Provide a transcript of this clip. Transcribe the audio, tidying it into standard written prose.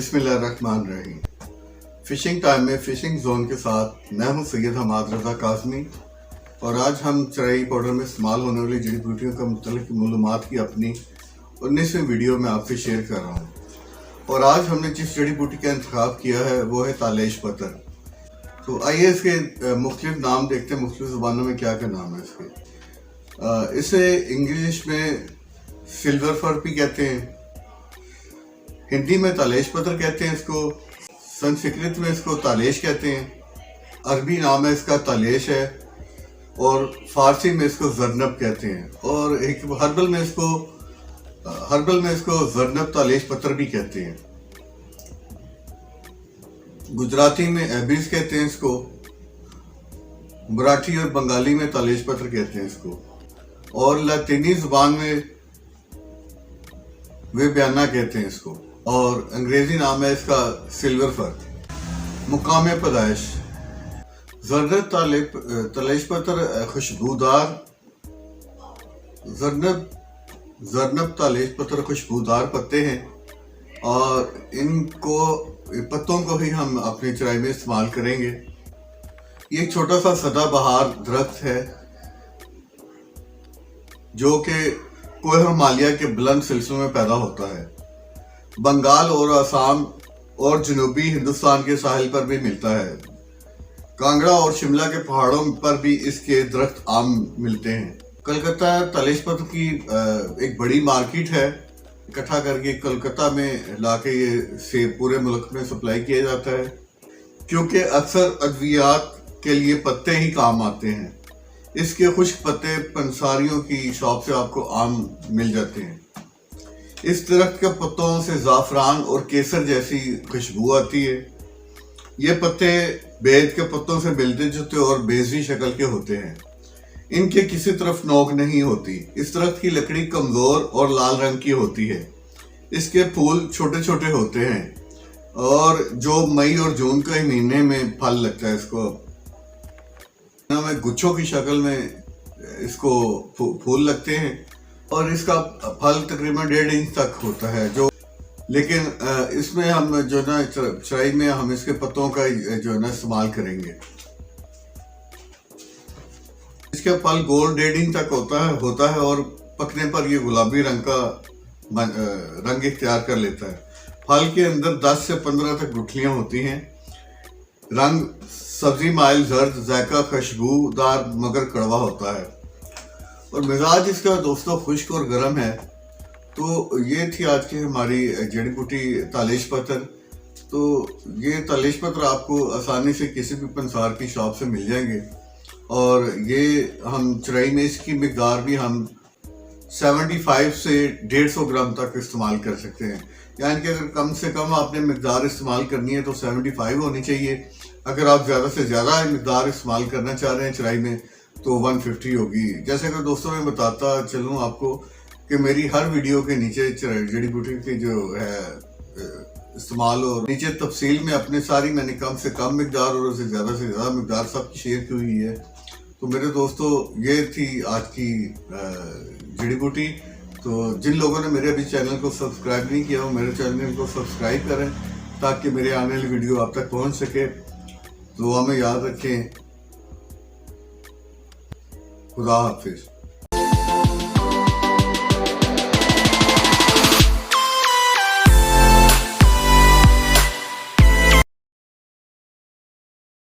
बिस्मिल्लाहिर्रहमानिर्रहीम। Phishing time में phishing zone के साथ मैं हूं सैयद हमाद रज़ा काज़मी और आज हम चराई पाउडर में इस्तेमाल होने वाली जड़ी बूटियों का मुतल्लिक़ मालूमात की अपनी 19वीं वीडियो में आपसे शेयर कर रहा हूं। और आज हमने जिस जड़ी बूटी का इंतखाब किया है वो है तालेश पत्तर। तो आइए इसके मुख्तलिफ नाम देखते हैं, मुख्तलिफ ज़ुबानों में क्या क्या नाम है इसके। इसे इंग्लिश में सिल्वर फर भी कहते हैं, हिंदी में तालेश पत्तर कहते हैं इसको, संस्कृत में इसको तालेश कहते हैं, अरबी नाम है इसका तालेश है और फारसी में इसको जरनब कहते हैं और एक हर्बल में इसको जरनब तालेश पत्तर भी कहते हैं। गुजराती में एबिस कहते हैं इसको, मराठी और बंगाली में तालेश पत्तर कहते हैं इसको और लातीनी जुबान में वे बयाना कहते हैं इसको और अंग्रेजी नाम है इसका सिल्वर फर। मुकाम पैदाइश जरनब तालेश पत्तर खुशबूदार जरनब तालेश पत्तर खुशबूदार पत्ते हैं और इनको पत्तों को ही हम अपनी चराई में इस्तेमाल करेंगे। ये एक छोटा सा सदाबहार दरख्त है जो कि कोह हिमालय के बुलंद सिलसिलों में पैदा होता है। बंगाल और असम और जनूबी हिंदुस्तान के साहिल पर भी मिलता है। कांगड़ा और शिमला के पहाड़ों पर भी इसके दरख्त आम मिलते हैं। कलकत्ता तालेश पत्तर की एक बड़ी मार्केट है। इकट्ठा करके कलकत्ता में लाके ये से पूरे मुल्क में सप्लाई किया जाता है क्योंकि अक्सर अद्वियात के लिए पत्ते ही काम आते हैं। इसके खुश्क पत्ते पंसारियों की शॉप से आपको आम मिल जाते हैं। इस दरख्त के पत्तों से ज़ाफ़रान और केसर जैसी खुशबू आती है। ये पत्ते बेद के पत्तों से मिलते जुलते और बेज़ी शक्ल के होते हैं। इनके किसी तरफ नोक नहीं होती। इस दरख्त की लकड़ी कमज़ोर और लाल रंग की होती है। इसके फूल छोटे छोटे होते हैं और जो मई और जून के महीने में फल लगता है इसको में गुच्छों की शक्ल में इसको फूल लगते हैं और इसका फल तकरीबन 1.5 इंच तक होता है। लेकिन इसमें हम जो ना चराई में हम इसके पत्तों का जो है ना इस्तेमाल करेंगे। इसका फल गोल 1.5 इंच तक होता है और पकने पर ये गुलाबी रंग का रंग इख्तियार कर लेता है। फल के अंदर 10 से 15 तक गुठलियां होती हैं। रंग सब्जी माइल जर्द, जायका खुशबूदार मगर कड़वा होता है और मिजाज इसका दोस्तों खुश्क और गर्म है। तो ये थी आज की हमारी जड़ी बूटी तालेश पत्तर। तो ये तालेश पत्तर आपको आसानी से किसी भी पंसार की शॉप से मिल जाएंगे और ये हम चराई में इसकी मिकदार भी हम 75 से 150 ग्राम तक इस्तेमाल कर सकते हैं। यानी कि अगर कम से कम आपने मिकदार इस्तेमाल करनी है तो 75 होनी चाहिए। अगर आप ज़्यादा से ज़्यादा मिकदार इस्तेमाल करना चाह रहे हैं चराई में तो 150 होगी। जैसे कि दोस्तों मैं बताता चलूँ आपको कि मेरी हर वीडियो के नीचे जड़ी बूटी की जो है इस्तेमाल और नीचे तफसील में अपने सारी मैंने कम से कम मिकदार और से ज़्यादा मिकदार सबकी शेयर की हुई है। तो मेरे दोस्तों ये थी आज की जड़ी बूटी। तो जिन लोगों ने मेरे अभी चैनल को सब्सक्राइब नहीं किया वो मेरे चैनल को सब्सक्राइब करें ताकि मेरे आने वाली वीडियो आप तक पहुंच सके। दुआ में याद रखें। खुदा हाफिज़।